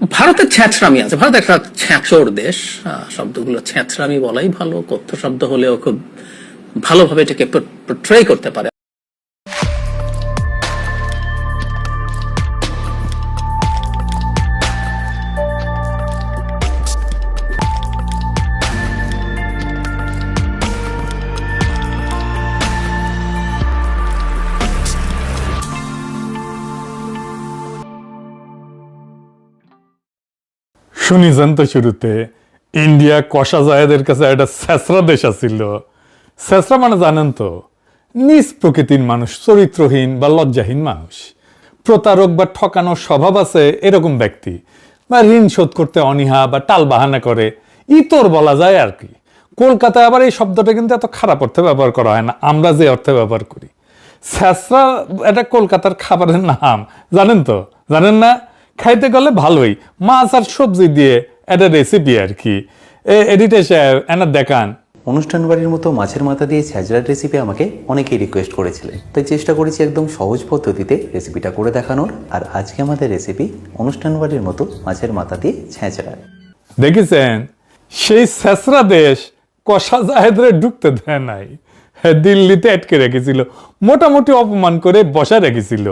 ভারতের ছ্যাঁচড়ামি আছে। ভারত একটা ছ্যাঁচড় দেশ, শব্দগুলো ছ্যাঁচড়ামি বলাই ভালো, কথ্য শব্দ হলেও খুব ভালোভাবে এটাকে পোর্ট্রে করতে পারে। শুনিছেন তো শুরুতে ইন্ডিয়া কষা জায়েদের কাছে একটা ছেঁচড়া দেশ আছিল। ছেঁচড়া মানে জানেন তো, নিজ প্রকৃতির মানুষ, চরিত্রহীন বা লজ্জাহীন মানুষ, প্রতারক বা ঠকানোর স্বভাব আছে এরকম ব্যক্তি, বা ঋণ শোধ করতে অনীহা বা টাল বাহানা করে, ইতর বলা যায় আর কি। কলকাতায় আবার এই শব্দটা কিন্তু এত খারাপ অর্থে ব্যবহার করা হয় না, আমরা যে অর্থে ব্যবহার করি। ছেঁচড়া এটা কলকাতার খাবারের নাম, জানেন তো? জানেন না? খাইতে গেলে ভালোই, মাছ আর সবজি দিয়ে একটা রেসিপি আর কি। এডিটর সাহেব এনার দেখান। অনুষ্ঠান বাড়ির মতো মাছের মাথা দিয়ে ছ্যাঁচড়ার রেসিপি আমাকে অনেকেই রিকোয়েস্ট করেছিলেন, তাই চেষ্টা করেছি একদম সহজ পদ্ধতিতে রেসিপিটা করে দেখানোর। আর আজকে আমাদের রেসিপি অনুষ্ঠান বাড়ির মতো মাছের মাথা দিয়ে ছ্যাঁচড়া। দেখেছেন, সেই ছেঁচড়া দেশ কষা জাহেদরে ঢুকতে দেয় নাই, দিল্লিতে আটকে রেখেছিল, মোটামুটি অপমান করে বসায় রেখেছিল।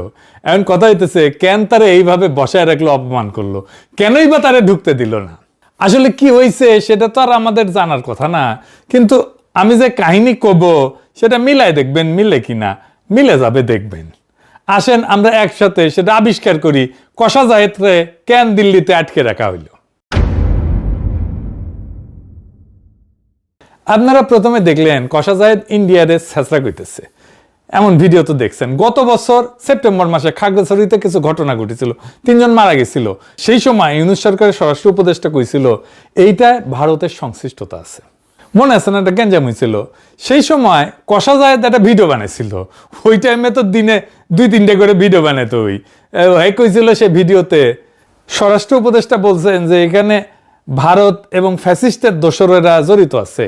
এখন কথা হইতেছে, কেন তারে এইভাবে বসায় রাখলো, অপমান করলো, কেনই বা তারে ঢুকতে দিল না? আসলে কি হয়েছে সেটা তো আর আমাদের জানার কথা না, কিন্তু আমি যে কাহিনী কব সেটা মিলাই দেখবেন, মিলে কিনা। মিলে যাবে দেখবেন। আসেন আমরা একসাথে সেটা আবিষ্কার করি, কষা জাহেদরে কেন দিল্লিতে আটকে রাখা হইল। আপনারা প্রথমে দেখলেন কষা জাহেদ ইন্ডিয়ারে ছেঁচড়া কইতেছে, এমন ভিডিও তো দেখছেন। গত বছর সেপ্টেম্বর মাসে খাগড়াছড়িতে কিছু ঘটনা ঘটেছিল, 3 জন মারা গেছিল। সেই সময় ইউনূস সরকারের স্বরাষ্ট্র উপদেষ্টা কইছিল এইটায় ভারতের সংশ্লিষ্টতা আছে, মনে আছে না? একটা গ্যাঞ্জাম হয়েছিল। সেই সময় কষা জাহেদ একটা ভিডিও বানাইছিল। ওই টাইমে তো দিনে 2-3টে করে ভিডিও বানাইতো। ওই কইছিল সে ভিডিওতে, স্বরাষ্ট্র উপদেষ্টা বলছেন যে এখানে ভারত এবং ফ্যাসিস্টের দোসরেরা জড়িত আছে।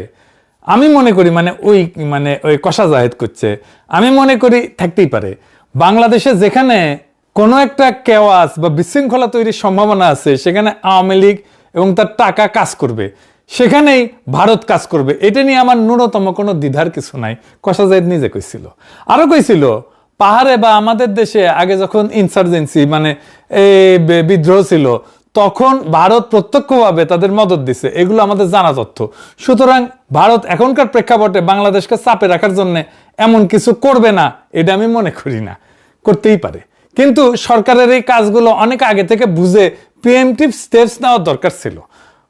আমি মনে করি ওই কষা জাহেদ করছে, আমি মনে করি থাকতেই পারে। বাংলাদেশে যেখানে কোনো একটা কেওয়াস বা বিশৃঙ্খলা তৈরির সম্ভাবনা আছে, সেখানে আওয়ামী লীগ এবং তার টাকা কাজ করবে, সেখানেই ভারত কাজ করবে। এটা নিয়ে আমার ন্যূনতম কোনো দ্বিধার কিছু নাই। কষা জাহেদ নিজে কইছিল। আরো কইছিল, পাহাড়ে বা আমাদের দেশে আগে যখন ইনসার্জেন্সি বিদ্রোহ ছিল, তখন ভারত প্রত্যক্ষভাবে তাদের মদত দিছে। এগুলো আমাদের জানা তথ্য। সুতরাং ভারত এখনকার প্রেক্ষাপটে বাংলাদেশকে চাপে রাখার জন্য এমন কিছু করবে না, এটা আমি মনে করি না। করতেই পারে, কিন্তু সরকারের এই কাজগুলো অনেক আগে থেকে বুঝে প্রিএমটিভ স্টেপস নেওয়ার দরকার ছিল।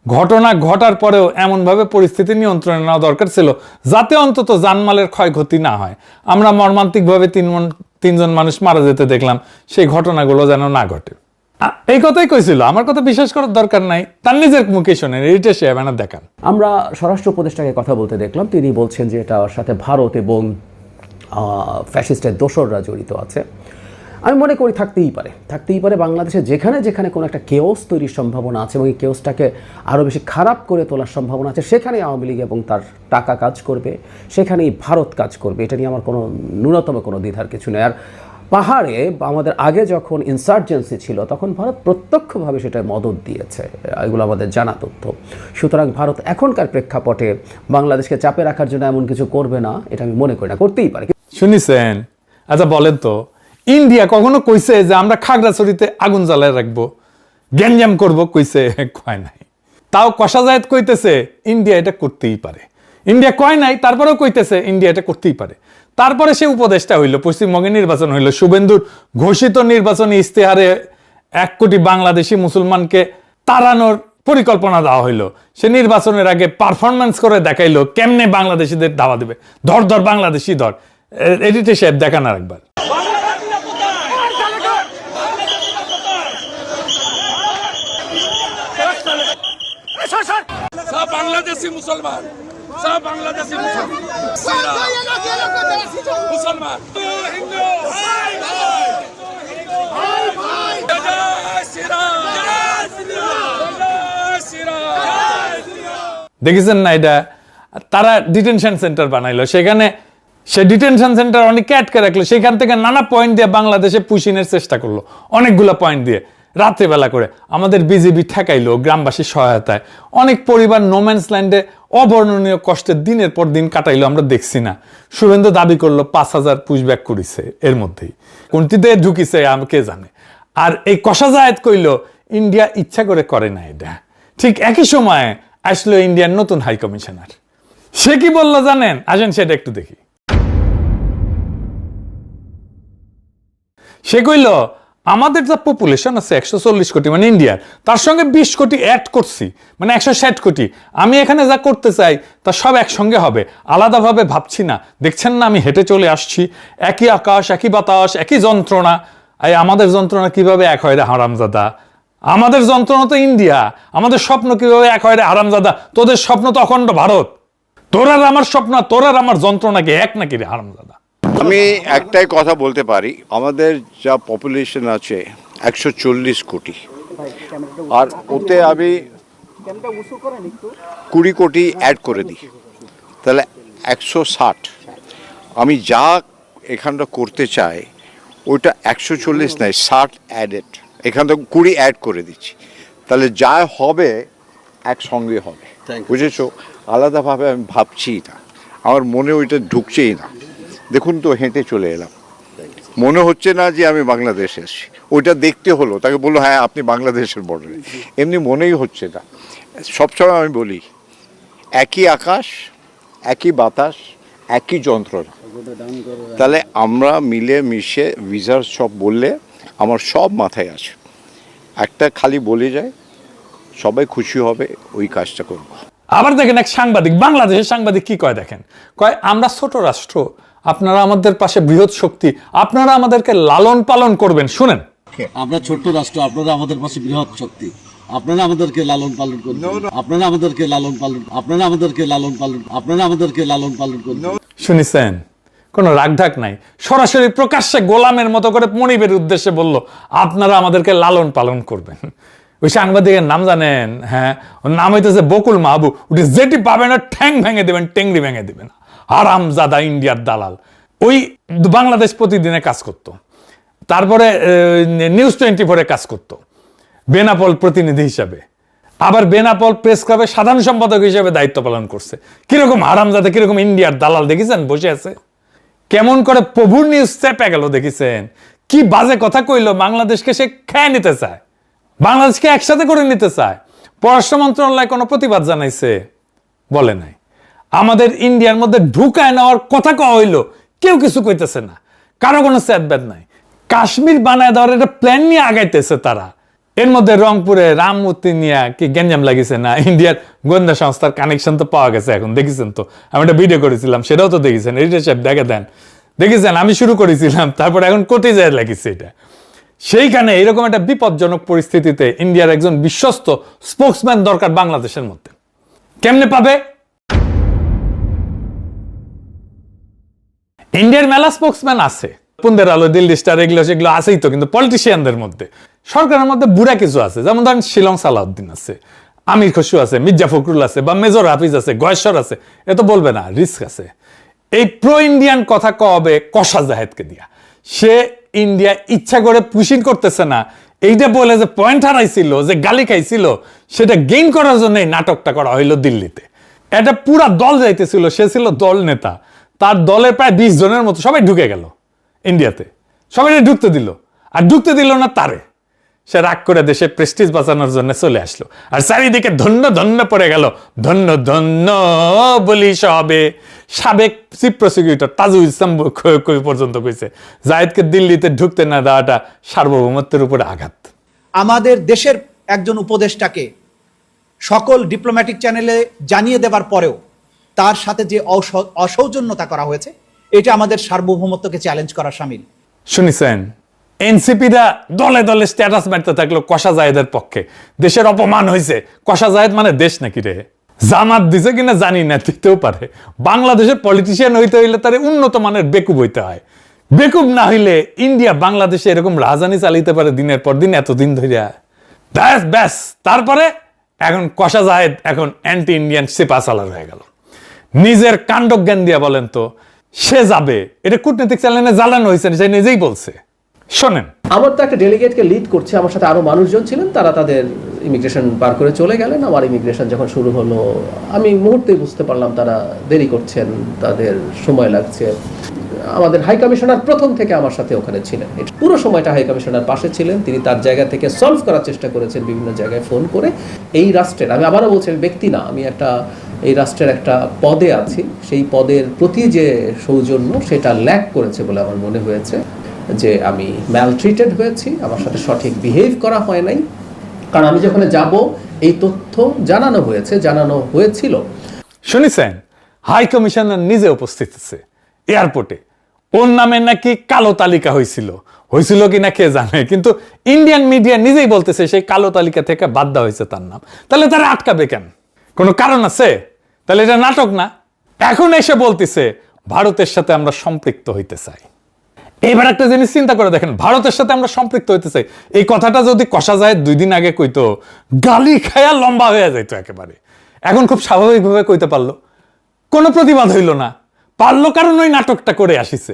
ঘটনা ঘটার পরেও এমনভাবে পরিস্থিতি নিয়ন্ত্রণে নেওয়া দরকার ছিল যাতে অন্তত জানমালের ক্ষয়ক্ষতি না হয়। আমরা মর্মান্তিকভাবে 3 জন মানুষ মারা যেতে দেখলাম, সেই ঘটনাগুলো যেন না ঘটে। এই কথাই কইছিল, আমার কথা বিশ্বাস করার দরকার নাই, তার নিজের মুখে শোনেন। এইটা সে দেখান। আমরা স্বরাষ্ট্র উপদেষ্টাকে কথা বলতে দেখলাম, তিনি বলছেন যে এটার সাথে ভারত এবং ফ্যাসিস্টের দোসররা জড়িত আছে। আমি মনে করি থাকতেই পারে। বাংলাদেশে যেখানে যেখানে কোনো একটা কেওস তৈরির সম্ভাবনা আছে এবং এই কেওসটাকে আরও বেশি খারাপ করে তোলার সম্ভাবনা আছে, সেখানেই আওয়ামী লীগ এবং তার টাকা কাজ করবে, সেখানেই ভারত কাজ করবে। এটা নিয়ে আমার কোনো ন্যূনতম কোনো দ্বিধার কিছু নেই। আর পাহাড়ে আমাদের আগে যখন ইনসার্জেন্সি ছিল, তখন ভারত প্রত্যক্ষভাবে সেটা মদত দিয়েছে, এগুলো আমাদের জানা তথ্য। সুতরাং ভারত এখনকার প্রেক্ষাপটে বাংলাদেশকে চাপে রাখার জন্য এমন কিছু করবে না, এটা আমি মনে করি না। করতেই পারে। শুনিছেন? আচ্ছা বলেন তো, ইন্ডিয়া কখনো কইছে যে আমরা খাগড়াছড়িতে আগুন জ্বালায় রাখবো, গ্যাঞ্জাম করবো? কইছে? কয় নাই। তাও কষা জাহেদ কইতেছে ইন্ডিয়া এটা করতেই পারে। ইন্ডিয়া কয় নাই, তারপরেও কইতেছে ইন্ডিয়া এটা করতেই পারে। তারপরে সে উপদেষ্টা হইল, পশ্চিমবঙ্গে নির্বাচন হইল, শুভেন্দুর ঘোষিত নির্বাচনী ইস্তেহারে 1 কোটি বাংলাদেশি মুসলমানকে তাড়ানোর পরিকল্পনা দেওয়া হইল। সে নির্বাচনের আগে পারফরমেন্স করে দেখাইলো কেমনে বাংলাদেশিদের ধাওয়া দেবে। ধর ধর বাংলাদেশি ধর। এডিটর সাহেব দেখান আর একবার। বাংলাদেশি মুসলমান, সব বাংলাদেশি মুসলমান, মুসলমান হিন্দু, দেখেছেন না? এটা তারা ডিটেনশন সেন্টার বানাইলো, সেখানে সে ডিটেনশন সেন্টার অনেককে আটকে রাখলো, সেখান থেকে নানা পয়েন্ট দিয়ে বাংলাদেশে পুশিনের চেষ্টা করলো, অনেকগুলো পয়েন্ট দিয়ে রাত্রেবেলা করে আমাদের বিজিবি ঠেকাইলো গ্রামবাসীর সহায়তায়। অনেক পরিবার নোম্যান্স ল্যান্ডে অবর্ণনীয় কষ্টের দিনের পর দিন কাটাইলো, আমরা দেখছি না। শুভেন্দু দাবি করলো 5,000 পুশব্যাক করেছে, এর মধ্যেই কোনটিতে ঢুকিছে কে জানে। আর এই কষা জায়েদ কইলো ইন্ডিয়া ইচ্ছা করে না এটা। ঠিক একই সময়ে আসলো ইন্ডিয়ার নতুন হাই কমিশনার। সে কি বললো জানেন? আসেন সেটা একটু দেখি। সে কইল আমাদের যা পপুলেশন আছে 140 কোটি মানে ইন্ডিয়ার, তার সঙ্গে 20 কোটি অ্যাড করছি, মানে 160 কোটি। আমি এখানে যা করতে চাই তা সব একসঙ্গে হবে, আলাদাভাবে ভাবছি না। দেখছেন না আমি হেঁটে চলে আসছি, একই আকাশ, একই বাতাস, একই যন্ত্রণা। এই আমাদের যন্ত্রণা কিভাবে এক হয় রে হারামজাদা? আমাদের যন্ত্রণা তো ইন্ডিয়া। আমাদের স্বপ্ন কিভাবে এক হয় রে হারামজাদা? তোদের স্বপ্ন তো অখণ্ড ভারত। তোর আর আমার স্বপ্ন, তোর আর আমার যন্ত্রণা কি এক নাকি রে হারামজাদা? আমি একটাই কথা বলতে পারি, আমাদের যা পপুলেশন আছে 140 কোটি, আর ওতে আমি 20 কোটি অ্যাড করে দিই, তাহলে 160। আমি যা এখানটা করতে চাই ওইটা 140 নয়, 60 অ্যাডেড, এখানটা 20 অ্যাড করে দিচ্ছি, তাহলে যা হবে একসঙ্গে হবে, বুঝেছো? আলাদাভাবে আমি ভাবছি না, আমার মনে ওইটা ঢুকছেই না। দেখুন তো, হেঁটে চলে এলাম, মনে হচ্ছে না যে আমি বাংলাদেশে এসেছি। ওইটা দেখতে হলো, তাকে বললো হ্যাঁ আপনি বাংলাদেশের বর্ডারে, এমনি মনেই হচ্ছে না। সবসময় আমি বলি একই আকাশ, একই বাতাস, একই যন্ত্রণা। তাহলে আমরা মিলে মিশে ভিসার সব বললে আমার সব মাথায় আছে, একটা খালি বলে যায় সবাই খুশি হবে, ওই কাজটা করবো। আবার দেখেন এক সাংবাদিক, বাংলাদেশের সাংবাদিক কি কয় দেখেন, কয় আমরা ছোট রাষ্ট্র, আপনারা আমাদের পাশে বৃহৎ শক্তি, আপনারা আমাদেরকে লালন পালন করবেন। শুনেন, আমরা ছোট্ট রাষ্ট্র, আপনারা আমাদের পাশে বৃহৎ শক্তি, আপনারা আমাদেরকে লালন পালন করবেন, আপনারা আমাদেরকে লালন পালন, আপনারা আমাদেরকে লালন পালন, আপনারা আমাদেরকে লালন পালন করবেন। শুনেছেন? কোনো রাগঢাক নাই, সরাসরি প্রকাশ্যে গোলামের মতো করে মনিবের উদ্দেশ্যে বলল আপনারা আমাদেরকে লালন পালন করবেন। ওই সাংবাদিকের নাম জানেন? হ্যাঁ, ওর নাম হইতেছে বকুল মাহবুব। উঠে যেটি পাবেন ঠ্যাং ভেঙে দেবেন, টেংরি ভেঙে দেবেন। আরামজাদা ইন্ডিয়ার দালাল। ওই বাংলাদেশ প্রতিদিনে কাজ করতো, তারপরে নিউজ 24-এ কাজ করতো বেনাপোল প্রতিনিধি হিসাবে, আবার বেনাপোল প্রেস ক্লাবের সাধারণ সম্পাদক হিসেবে দায়িত্ব পালন করছে। কিরকম হারামজাদা, কিরকম ইন্ডিয়ার দালাল দেখেছেন? বসে আছে কেমন করে প্রভুর নিউজ চেপে গেল দেখেছেন? কি বাজে কথা কইলো, বাংলাদেশকে সে খেয়ে নিতে চায়, বাংলাদেশকে একসাথে করে নিতে চায়। পররাষ্ট্র মন্ত্রণালয় কোনো প্রতিবাদ জানাইছে? বলে নাই। আমাদের ইন্ডিয়ার মধ্যে ঢুকায় নেওয়ার কথা কওয়া হইলো, কেউ কিছু কইতেছে না, কারো কোনো স্যাদব্যাদ নাই। কাশ্মীর বানায় দেওয়ার একটা প্ল্যান নিয়ে আগাইতেছে তারা। এর মধ্যে রংপুরে রামমূর্তি নিয়ে কি গ্যাঞ্জাম লাগিয়েছে না? ইন্ডিয়ার গোয়েন্দা সংস্থার কানেকশন তো পাওয়া গেছে এখন, দেখেছেন তো? আমি একটা ভিডিও করেছিলাম, সেটাও তো দেখেছেন, এডিটর সাহেব দেখে দেন, দেখেছেন? আমি শুরু করেছিলাম, তারপর এখন কোটি যায় লাগিয়েছে এটা। সেইখানে এরকম একটা বিপজ্জনক পরিস্থিতিতে ইন্ডিয়ার একজন বিশ্বস্ত স্পোকসম্যান দরকার বাংলাদেশের মধ্যে। কেমনে পাবে? ইন্ডিয়ার মেলা স্পোকসম্যান আছে, পুন্দের আলো, দিল্লি স্টার, এগুলো সেগুলো আছেই তো, কিন্তু পলিটিশিয়ানদের মধ্যে, সরকারের মধ্যে বুড়া কিছু আছে, যেমন ধরেন শিলং সালাউদ্দিন আছে, আমির খসরু আছে, মির্জা ফখরুল আছে, বা মেজর হাফিজ আছে, গয়েশ্বর আছে, এ তো বলবে না, রিস্ক আছে। এই প্রো ইন্ডিয়ান কথা কবে কষা জাহেদকে দিয়া, সে ইন্ডিয়া ইচ্ছা করে পুশিং করতেছে না, এইটা বলে যে পয়েন্ট হারাইছিল, যে গালি খাইছিল, সেটা গেইন করার জন্য এই নাটকটা করা হইলো দিল্লিতে। এটা পুরা দল যাইতেছিল, সে ছিল দল নেতা, তার দলের প্রায় 20 জনের মতো সবাই ঢুকে গেল ইন্ডিয়াতে, সবাই ঢুকতে দিল, আর ঢুকতে দিল না তারে। সে রাগ করে দেশে প্রেস্টিজ বাঁচানোর জন্য চলে আসলো, আর চারিদিকে ধন্য ধন্য পড়ে গেল, ধন্য ধন্য বলি সবে। সাবেক চিফ প্রসিকিউটর তাজুল ইসলাম পর্যন্ত কইছে জায়েদকে দিল্লিতে ঢুকতে না দেওয়াটা সার্বভৌমত্বের উপরে আঘাত। আমাদের দেশের একজন উপদেষ্টাকে সকল ডিপ্লোম্যাটিক চ্যানেলে জানিয়ে দেবার পরেও তার সাথে যে অসৌজন্যতা করা হয়েছে, এটা আমাদের সার্বভৌমত্বকে চ্যালেঞ্জ করা শামিল। শুনেছেন? এনসিপিরা দলে দলে স্ট্যাটাস মারতে থাকলো কষা জায়েদের পক্ষে, দেশের অপমান হয়েছে। কষা জায়েদ মানে দেশ নাকি রে? জামাত দিছে কিনা জানি না, দিতেও পারে। বাংলাদেশের পলিটিশিয়ান হইতে হইলে তার উন্নত মানের বেকুব হইতে হয়। বেকুব না হইলে ইন্ডিয়া বাংলাদেশে এরকম রাজধানী চালিতে পারে দিনের পর দিন, এতদিন ধরে। ব্যাস ব্যাস, তারপরে এখন কষা জায়েদ এখন অ্যান্টি ইন্ডিয়ান সিপা সালার হয়ে গেল। নিজের কাণ্ডজ্ঞান দিয়া বলেন তো, সে যাবে, এটা কূটনৈতিক চ্যানেলে জ্বালানো হয়েছে, সে নিজেই বলছে। শোনেন। আমার তো একটা ডেলিগেটকে লিড করছে, আমার সাথে আরো মানুষজন ছিলেন, তারা তাদের ইমিগ্রেশন পার করে চলে গেলেন। আমার ইমিগ্রেশন যখন শুরু হলো আমি মুহূর্তে বুঝতে পারলাম তারা দেরি করছেন, তাদের সময় লাগছে। আমাদের হাই কমিশনার প্রথম থেকে আমার সাথে ওখানে ছিলেন, পুরো সময়টা হাই কমিশনার পাশে ছিলেন। তিনি তার জায়গা থেকে সলভ করার চেষ্টা করেছেন বিভিন্ন জায়গায় ফোন করে। এই রাষ্ট্রের, আমি আবারও বলছি, আমি ব্যক্তি না, আমি এই রাষ্ট্রের একটা পদে আছি, সেই পদের প্রতি যে সৌজন্য সেটা ল্যাক করেছে বলে আমার মনে হয়েছে, যে আমি ম্যালট্রিটেড হয়েছি, আমার সাথে সঠিক বিহেভ করা হয় নাই। কারণ আমি যখন যাব এই তথ্য জানানো হয়েছিল। শুনেছেন, হাই কমিশনার নিজে উপস্থিত আছে এয়ারপোর্টে। ওর নামে নাকি কালো তালিকা হয়েছিল কিনা কে জানে, কিন্তু ইন্ডিয়ান মিডিয়া নিজেই বলতেছে সেই কালো তালিকা থেকে বাদ দেওয়া হয়েছে তার নাম। তাহলে তারা আটকাবে কেন? কোনো কারণ আছে? তাহলে এটা নাটক না? এখন এসে বলতেছে ভারতের সাথে আমরা সম্পৃক্ত হইতে চাই। এবার একটা জিনিস চিন্তা করে দেখেন, ভারতের সাথে আমরা সম্পৃক্ত হইতে চাই, এই কথাটা যদি কষা যায় 2 দিন আগে কইতো, গালি খায়া লম্বা হয়ে যাইতো একেবারে। এখন খুব স্বাভাবিকভাবে কইতে পারলো, কোনো প্রতিবাদ হইল না। পারলো কারণ ওই নাটকটা করে আসিছে।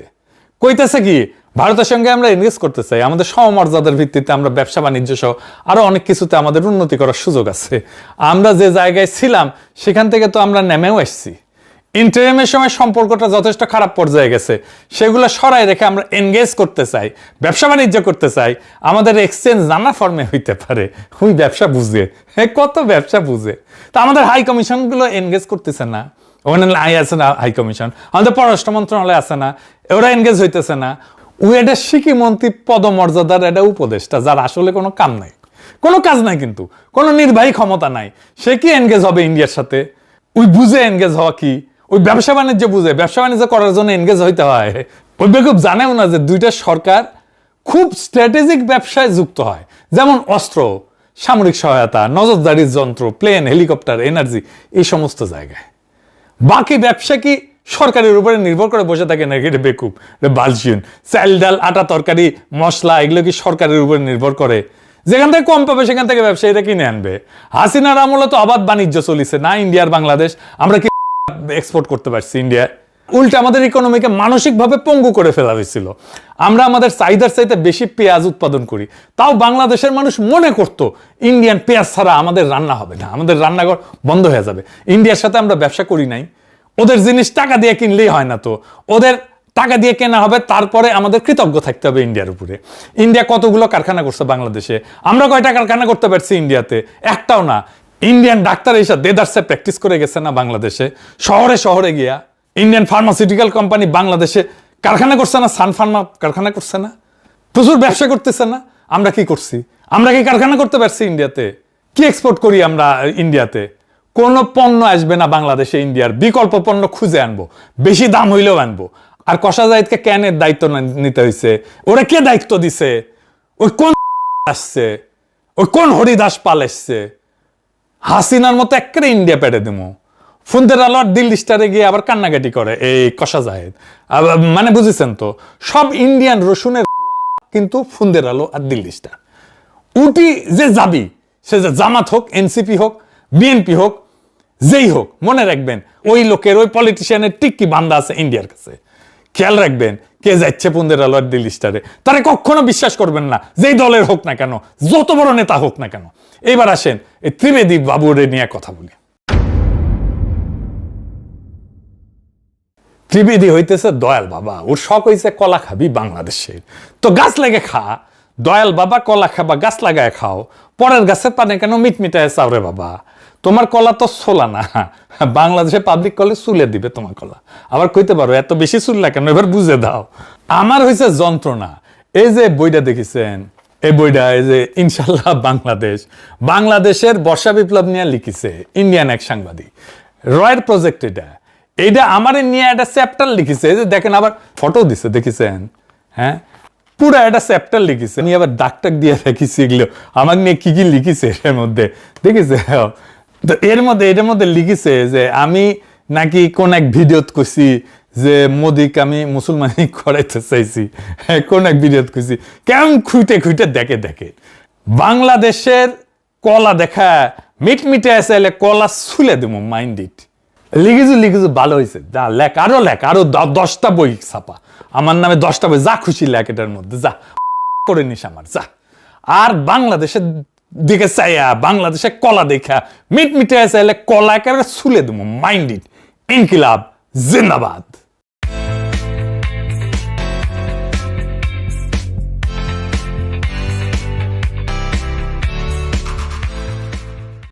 কইতেছে কি, ভারতের সঙ্গে আমরা এনগেজ করতে চাই, আমাদের সমমর্যাদার ভিত্তিতে আমরা ব্যবসা বাণিজ্য সহ আরো অনেক কিছুতে আমাদের উন্নতি করার সুযোগ আছে। আমরা যে জায়গায় ছিলাম সেখান থেকে তো আমরা নেমেও আসছি। ইন্টারিমের সময় সম্পর্কটা যথেষ্ট খারাপ পর্যায়ে গেছে, সেগুলো সরাই রেখে আমরা এনগেজ করতে চাই, ব্যবসা বাণিজ্য করতে চাই। আমাদের এক্সচেঞ্জ নানা ফর্মে হইতে পারে। ওই ব্যবসা বুঝে, কত ব্যবসা বুঝে। তা আমাদের হাই কমিশনগুলো এনগেজ করতেছে না। ওখানে আছে না হাই কমিশন, আমাদের পররাষ্ট্র মন্ত্রণালয় আছে না, ওরা এনগেজ হইতেছে না। ওই একটা শিক্ষি মন্ত্রী পদমর্যাদার একটা উপদেষ্টা, যার আসলে কোনো কাম নাই, কোনো কাজ নাই, কিন্তু কোনো নির্বাহী ক্ষমতা নাই। সে কি এনগেজ হবে ইন্ডিয়ার সাথে? ওই বুঝে এনগেজ হওয়া কি? ওই ব্যবসা বাণিজ্য বুঝে, ব্যবসা বাণিজ্য করার জন্য এনগেজ হইতে হয়। ওই বেকুব জানেও না যে দুইটা সরকার খুব স্ট্র্যাটেজিক ব্যবসায় যুক্ত হয়, যেমন অস্ত্র, সামরিক সহায়তা, নজরদারির যন্ত্র, প্লেন, হেলিকপ্টার, এনার্জি, এই সমস্ত জায়গায়। বাকি ব্যবসা কি সরকারের উপরে নির্ভর করে বসে থাকে নাকি? এটা বেকুব, বালসিয়ন। চাল ডাল আটা তরকারি মশলা এগুলো কি সরকারের উপরে নির্ভর করে? যেখান থেকে কম পাবে সেখান থেকে ব্যবসায়ীরা কিনে আনবে। হাসিনার আমলে তো অবাধ বাণিজ্য চলিছে না ইন্ডিয়ার বাংলাদেশ, আমরা কি এক্সপোর্ট করতে পারছি ইন্ডিয়া? উল্টে আমাদের ইকোনমিকে মানসিকভাবে পঙ্গু করে ফেলা হয়েছিল। আমরা আমাদের চাহিদার চাইতে বেশি পেঁয়াজ উৎপাদন করি, তাও বাংলাদেশের মানুষ মনে করতো ইন্ডিয়ান পেঁয়াজ ছাড়া আমাদের রান্না হবে না, আমাদের রান্নাঘর বন্ধ হয়ে যাবে। ইন্ডিয়ার সাথে আমরা ব্যবসা করি নাই, ওদের জিনিস টাকা দিয়ে কিনলেই হয় না, তো ওদের টাকা দিয়ে কেনা হবে, তারপরে আমাদের কৃতজ্ঞ থাকতে হবে ইন্ডিয়ার উপরে। ইন্ডিয়া কতগুলো কারখানা করছে বাংলাদেশে, আমরা কয়টা কারখানা করতে পারছি ইন্ডিয়াতে? একটাও না। ইন্ডিয়ান ডাক্তার এসে দেদারসে প্র্যাকটিস করে গেছে না বাংলাদেশে, শহরে শহরে গিয়া। ইন্ডিয়ান ফার্মাসিউটিক্যাল কোম্পানি বাংলাদেশে কারখানা করছে না, সান ফার্মা কারখানা করছে না, প্রচুর ব্যবসা করতেছে না। আমরা কি করছি? আমরা কি কারখানা করতে পারছি ইন্ডিয়াতে? কি এক্সপোর্ট করি আমরা ইন্ডিয়াতে? কোনো পণ্য আসবে না বাংলাদেশে ইন্ডিয়ার, বিকল্প পণ্য খুঁজে আনবো, বেশি দাম হইলেও আনবো। আর কষা জাহিদকে কেনের দায়িত্ব নিতে হয়েছে? ওরা কে দায়িত্ব দিছে? ওই কোন আসছে? ওই কোন হরিদাস পাল এসছে? হাসিনার মতো একেবারে ইন্ডিয়া পেটে দেবো। ফুন্দের আলো আর দিল্লি স্টারে গিয়ে আবার কান্নাকাটি করে এই কষা জাহেদ। মানে বুঝেছেন তো, সব ইন্ডিয়ান রসুনের কিন্তু ফুন্দের আলো আর দিল্লি স্টার। উটি যে যাবি, সে যে জামাত হোক, এনসিপি হোক, বিএনপি হোক, যেই হোক, মনে রাখবেন ওই লোকের, ওই পলিটিশিয়ানের টিক্কি বান্ধা আছে ইন্ডিয়ার কাছে। খেয়াল রাখবেন কে যাচ্ছে পুন্দের আলো আর দিল্লি স্টারে। তারা কখনো বিশ্বাস করবেন না, যেই দলের হোক না কেন, যত বড় নেতা হোক না কেন। এবার আসেন এই ত্রিবেদী বাবুরে নিয়ে কথা বলি। ত্রিবেদী হইতেছে দয়াল বাবা, ওর শখ হইছে কলা খাবি বাংলাদেশের, তো গাছ লাগে খা। দয়াল বাবা কলা খাবা, গাছ লাগায় খাও, পরের গাছের পানে কেন মিটমিটায় চাও রে বাবা। তোমার কলা তো ছোলা না, বাংলাদেশে পাবলিক কলে চুলে দিবে তোমার কলা। আবার কইতে পারো এত বেশি চুললা কেন, এবার বুঝে দাও। আমার হইছে যন্ত্রণা। এই যে বইটা দেখেছেন, এই বইটা এই যে ইনশাল্লাহ বাংলাদেশ, বাংলাদেশের বর্ষা বিপ্লব নিয়ে লিখিছে ইন্ডিয়ান এক সাংবাদিক, রয়ের প্রজেক্ট। এইটা আমার নিয়ে একটা চ্যাপ্টার লিখিছে, যে দেখেন আবার ফটো দিছে, দেখেছেন? হ্যাঁ, পুরো একটা চ্যাপ্টার লিখিছে। আমি আবার ডাকটাক দিয়ে দেখিছি এগুলো আমার নিয়ে কি কি লিখিছে এর মধ্যে, দেখেছে? তো এটার মধ্যে লিখিছে যে আমি নাকি কোন এক ভিডিওত কইছি যে মোদিকে আমি মুসলমানি করাইতে চাইছি, কোন এক ভিডিওত কইছি। কেমন খুঁটে খুঁটে দেখে বাংলাদেশের কলা দেখা মিটমিটে চাইলে কলা ছুলে দেবো মাইন্ড ইট। লিখেছো ভালো হয়েছে, যা লেখ, আরো 10টা বই ছাপা আমার নামে, 10টা বই, যা খুশি লেখ এটার মধ্যে, যা করে নিস আমার যা। আর বাংলাদেশের দিকে চাইয়া বাংলাদেশে কলা দেখা মিট মিটে চাইলে কলা একেবারে ছুলে দেবো। Mind it. ইনকিলাব জিন্দাবাদ।